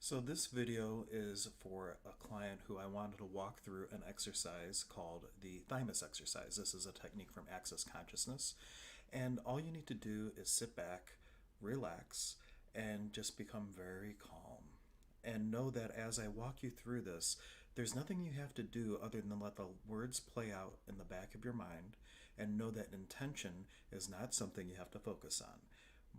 So this video is for a client who I wanted to walk through an exercise called the thymus exercise. This is a technique from Access Consciousness. And all you need to do is sit back, relax, and just become very calm. And know that as I walk you through this, there's nothing you have to do other than let the words play out in the back of your mind, and know that intention is not something you have to focus on.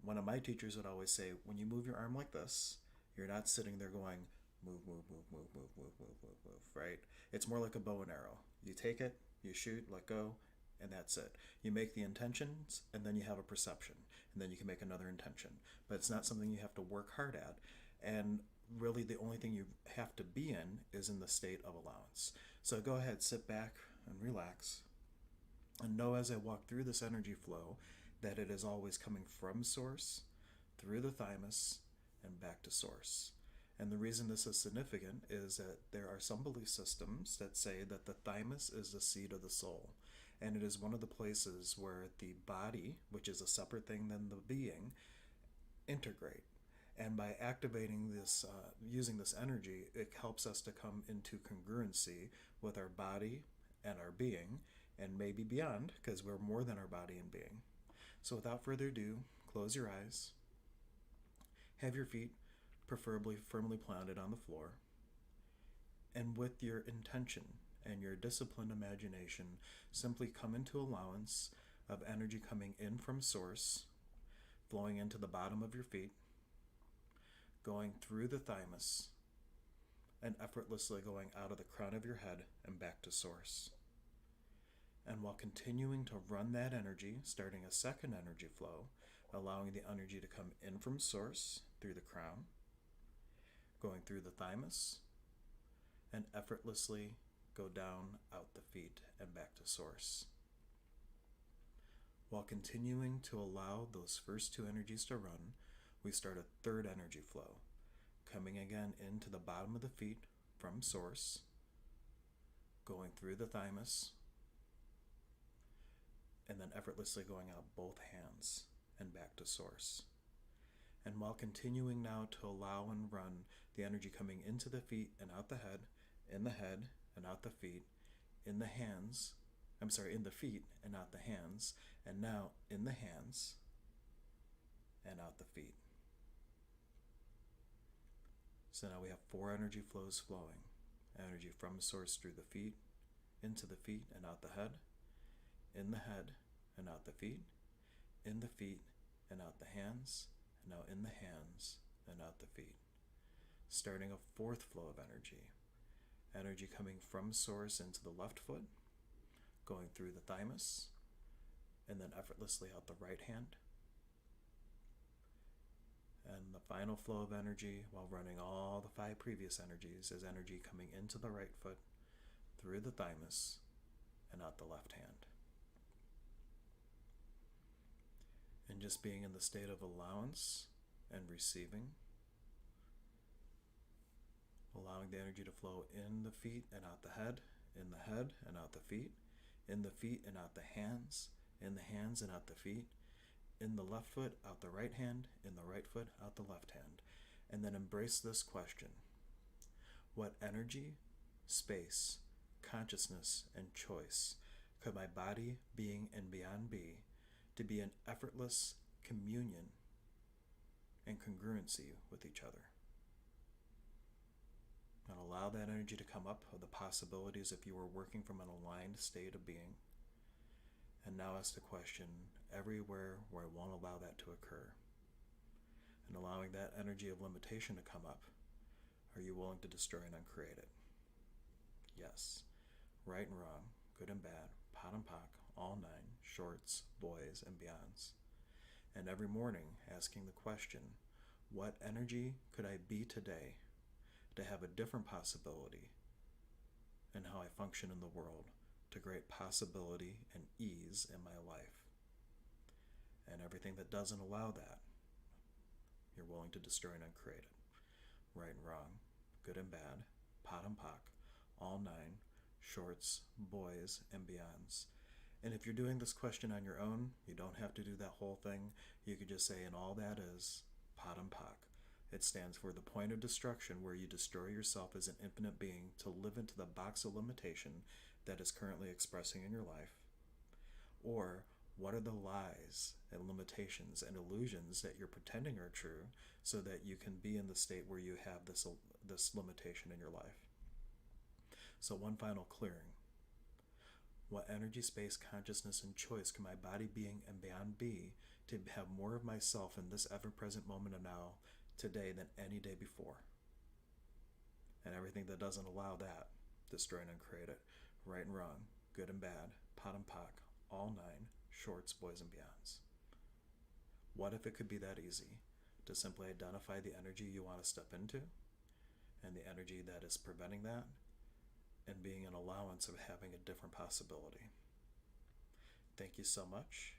One of my teachers would always say, when you move your arm like this, you're not sitting there going, move, move, move, move, move, move, move, move, move, right? It's more like a bow and arrow. You take it, you shoot, let go, and that's it. You make the intentions, and then you have a perception, and then you can make another intention. But it's not something you have to work hard at. And really the only thing you have to be in is in the state of allowance. So go ahead, sit back and relax, and know as I walk through this energy flow that it is always coming from source, through the thymus, and back to source. And the reason this is significant is that there are some belief systems that say that the thymus is the seat of the soul. And it is one of the places where the body, which is a separate thing than the being, integrate. And by activating this, using this energy, it helps us to come into congruency with our body and our being, and maybe beyond, because we're more than our body and being. So without further ado, close your eyes. Have your feet preferably firmly planted on the floor. And with your intention and your disciplined imagination, simply come into allowance of energy coming in from source, flowing into the bottom of your feet, going through the thymus, and effortlessly going out of the crown of your head and back to source. And while continuing to run that energy, starting a second energy flow, allowing the energy to come in from source through the crown, going through the thymus, and effortlessly go down out the feet and back to source. While continuing to allow those first two energies to run, we start a third energy flow, coming again into the bottom of the feet from source, going through the thymus, and then effortlessly going out both hands and back to source. And while continuing now to allow and run the energy coming into the feet and out the head, in the head and out the feet, in the hands, in the feet and out the hands, and now in the hands and out the feet. So now we have four energy flows flowing. Energy from source through the feet, into the feet and out the head, in the head and out the feet, in the feet and out the hands, and now in the hands and out the feet. Starting a fourth flow of energy. Energy coming from source into the left foot, going through the thymus, and then effortlessly out the right hand. And the final flow of energy, while running all the five previous energies, is energy coming into the right foot, through the thymus, and out the left hand. And just being in the state of allowance and receiving, allowing the energy to flow in the feet and out the head, in the head and out the feet, in the feet and out the hands, in the hands and out the feet, in the left foot, out the right hand, in the right foot, out the left hand. And then embrace this question: what energy, space, consciousness, and choice could my body, being, and beyond be to be in effortless communion and congruency with each other? And allow that energy to come up of the possibilities if you were working from an aligned state of being. And now ask the question everywhere where I won't allow that to occur. And allowing that energy of limitation to come up. Are you willing to destroy and uncreate it? Yes. Right and wrong, good and bad, pot and pock, all nine, shorts, boys, and beyonds. And every morning asking the question, what energy could I be today to have a different possibility in how I function in the world, to create possibility and ease in my life? And everything that doesn't allow that, you're willing to destroy and uncreate it. Right and wrong, good and bad, pot and pock, all nine, shorts, boys, and beyonds. And if you're doing this question on your own, you don't have to do that whole thing. You could just say, and all that is pot and pock. It stands for the point of destruction, where you destroy yourself as an infinite being to live into the box of limitation that is currently expressing in your life. Or what are the lies and limitations and illusions that you're pretending are true so that you can be in the state where you have this limitation in your life? So one final clearing. What energy, space, consciousness, and choice can my body, being, and beyond be to have more of myself in this ever-present moment of now today than any day before? And everything that doesn't allow that, destroy and uncreate it. Right and wrong, good and bad, pot and pock, all nine, shorts, boys and beyonds. What if it could be that easy to simply identify the energy you want to step into and the energy that is preventing that, and being an allowance of having a different possibility? Thank you so much,